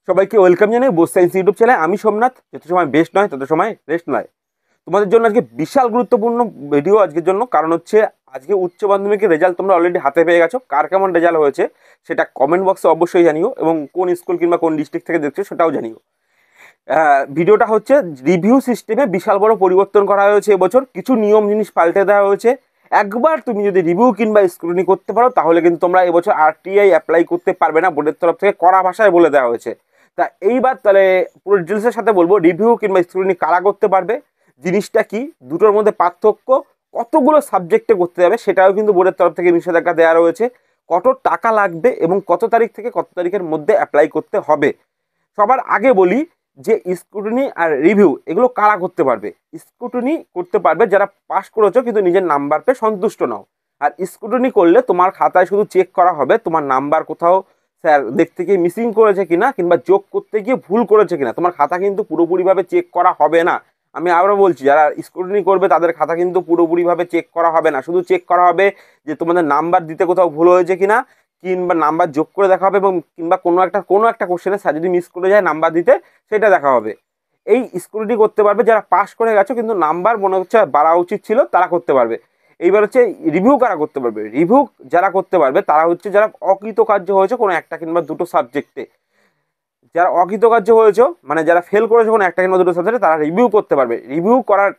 সবাইকে ওয়েলকাম জানাই Bose science YouTube চ্যানেলে। আমি সোমনাথ। যত সময় বেস্ট নয় তত সময় রেস্ট নয়। তোমাদের জন্য আজকে বিশাল গুরুত্বপূর্ণ ভিডিও আজকের জন্য, কারণ হচ্ছে আজকে উচ্চ মাধ্যমিকের রেজাল্ট তোমরা অলরেডি হাতে পেয়ে গেছো। কার কেমন রেজাল্ট হয়েছে সেটা কমেন্ট বক্সে অবশ্যই জানিও, এবং কোন স্কুল কিংবা কোন ডিস্ট্রিক্ট থেকে দেখছো সেটাও জানিও। ভিডিওটা হচ্ছে রিভিউ সিস্টেমে বিশাল বড় পরিবর্তন করা হয়েছে এবছর। কিছু নিয়ম জিনিস পাল্টে দেওয়া হয়েছে। একবার তুমি যদি রিভিউ কিংবা স্ক্রুটিনি করতে পারো তাহলে কিন্তু তোমরা এবছর আরটিআই অ্যাপ্লাই করতে পারবে না, বোর্ডের তরফ থেকে কড়া ভাষায় বলে দেওয়া হয়েছে। তা এইবার তাহলে পুরো ডিটেলসের সাথে বলবো রিভিউ কিংবা স্ক্রুটিনি কারা করতে পারবে, জিনিসটা কি, দুটোর মধ্যে পার্থক্য, কতগুলো সাবজেক্টে করতে যাবে সেটাও কিন্তু বোর্ডের তরফ থেকে নিষেধাজ্ঞা দেওয়া রয়েছে, কত টাকা লাগবে এবং কত তারিখ থেকে কত তারিখের মধ্যে অ্যাপ্লাই করতে হবে। সবার আগে বলি যে স্ক্রুটিনি আর রিভিউ এগুলো কারা করতে পারবে। স্ক্রুটিনি করতে পারবে যারা পাস করেছো কিন্তু নিজের নাম্বার পেয়ে সন্তুষ্ট নও। আর স্ক্রুটিনি করলে তোমার খাতায় শুধু চেক করা হবে তোমার নাম্বার কোথাও স্যার দেখতে গিয়ে মিসিং করেছে কিনা কিংবা যোগ করতে গিয়ে ভুল করেছে কিনা। তোমার খাতা কিন্তু পুরোপুরিভাবে চেক করা হবে না। আমি আবারও বলছি, যারা স্ক্রুটিনি করবে তাদের খাতা কিন্তু পুরোপুরিভাবে চেক করা হবে না, শুধু চেক করা হবে যে তোমাদের নাম্বার দিতে কোথাও ভুল হয়েছে কিনা, কিংবা নাম্বার যোগ করে দেখা হবে, এবং কিংবা কোনো একটা কোশ্চেনে স্যার যদি মিস করে যায় নাম্বার দিতে সেটা দেখা হবে। এই স্ক্রুটিনি করতে পারবে যারা পাস করে গেছো কিন্তু নাম্বার মনে হচ্ছে বাড়া উচিত ছিল, তারা করতে পারবে। এইবার হচ্ছে রিভিউ কারা করতে পারবে। রিভিউ যারা করতে পারবে তারা হচ্ছে যারা অকৃতকার্য হয়েছে কোনো একটা কিংবা দুটো সাবজেক্টে। যারা অকৃতকার্য হয়েছে মানে যারা ফেল করেছে কোনো একটা কিংবা দুটো সাবজেক্টে, তারা রিভিউ করতে পারবে। রিভিউ করার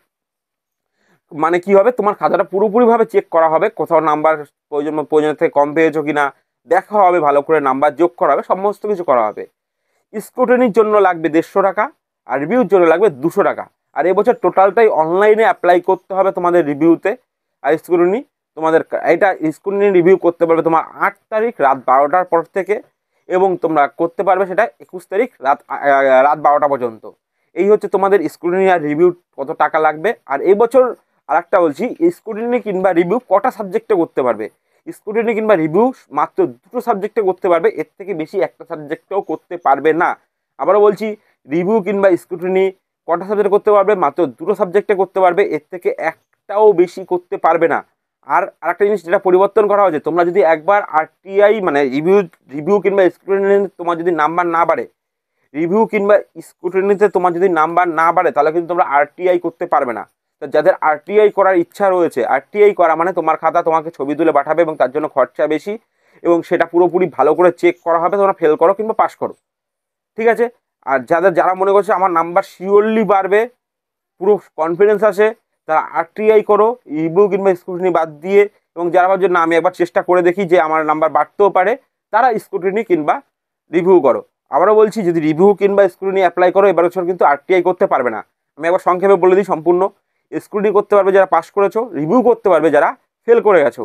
মানে কি হবে, তোমার খাতাটা পুরোপুরিভাবে চেক করা হবে, কোথাও নাম্বার প্রয়োজন থেকে কম পেয়েছো কিনা দেখা হবে, ভালো করে নাম্বার যোগ করা হবে, সমস্ত কিছু করা হবে। স্ক্রুটিনির জন্য লাগবে 150 টাকা আর রিভিউর জন্য লাগবে 200 টাকা। আর এবছর টোটালটাই অনলাইনে অ্যাপ্লাই করতে হবে তোমাদের রিভিউতে আর স্ক্রুটিনি। তোমাদের এটা স্ক্রুটিনি রিভিউ করতে পারবে তোমার 8 তারিখ রাত 12টার পর থেকে, এবং তোমরা করতে পারবে সেটা 21 তারিখ রাত 12টা পর্যন্ত। এই হচ্ছে তোমাদের স্ক্রুটিনি আর রিভিউ কত টাকা লাগবে। আর এই বছর আর একটা বলছি, স্ক্রুটিনি কিংবা রিভিউ কটা সাবজেক্টে করতে পারবে। স্ক্রুটিনি কিংবা রিভিউ মাত্র দুটো সাবজেক্টে করতে পারবে, এর থেকে বেশি একটা সাবজেক্টেও করতে পারবে না। আবারও বলছি, রিভিউ কিংবা স্ক্রুটিনি কটা সাবজেক্টে করতে পারবে, মাত্র দুটো সাবজেক্টে করতে পারবে, এর থেকে একটাও বেশি করতে পারবে না। আর আরেকটা জিনিস যেটা পরিবর্তন করা হয়েছে, তোমরা যদি একবার আরটিআই মানে রিভিউ কিংবা স্ক্রুটিনি তোমার যদি নাম্বার না বাড়ে, রিভিউ কিংবা স্ক্রুটিনিতে তোমার যদি নাম্বার না বাড়ে তাহলে কিন্তু তোমরা আরটিআই করতে পারবে না। তো যাদের আরটিআই করার ইচ্ছা রয়েছে, আরটিআই করা মানে তোমার খাতা তোমাকে ছবি তুলে পাঠাবে এবং তার জন্য খরচা বেশি, এবং সেটা পুরোপুরি ভালো করে চেক করা হবে, তোমরা ফেল করো কিংবা পাস করো, ঠিক আছে। আর যারা মনে করছে আমার নাম্বার শিওরলি বাড়বে, পুরো কনফিডেন্স আছে, তারা আরটিআই করো রিভিউ কিংবা স্ক্রুটিনি বাদ দিয়ে। এবং যারা ভাবছে না আমি একবার চেষ্টা করে দেখি যে আমার নাম্বার বাড়তেও পারে, তারা স্ক্রুটিনি কিংবা রিভিউ করো। আবারও বলছি, যদি রিভিউ কিংবা স্ক্রুটিনি অ্যাপ্লাই করো এবার বছর কিন্তু আরটিআই করতে পারবে না। আমি একবার সংক্ষেপে বলে দিই সম্পূর্ণ। স্ক্রুটিনি করতে পারবে যারা পাস করেছো, রিভিউ করতে পারবে যারা ফেল করে গেছো।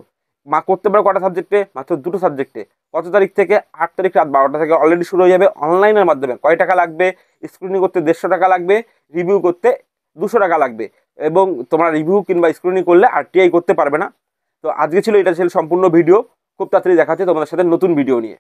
করতে পারো কটা সাবজেক্টে, মাত্র দুটো সাবজেক্টে। কত তারিখ থেকে, 8 তারিখ রাত 12টা থেকে অলরেডি শুরু হয়ে যাবে অনলাইনের মাধ্যমে। কয় টাকা লাগবে, স্ক্রুটিনি করতে 150 টাকা লাগবে, রিভিউ করতে 200 টাকা লাগবে। এবং তোমরা রিভিউ কিংবা স্ক্রুটিনি করলে আরটিআই করতে পারবে না। তো আজকে এটা ছিল সম্পূর্ণ ভিডিও। খুব তাড়াতাড়ি দেখা হচ্ছে তোমাদের সাথে নতুন ভিডিও নিয়ে।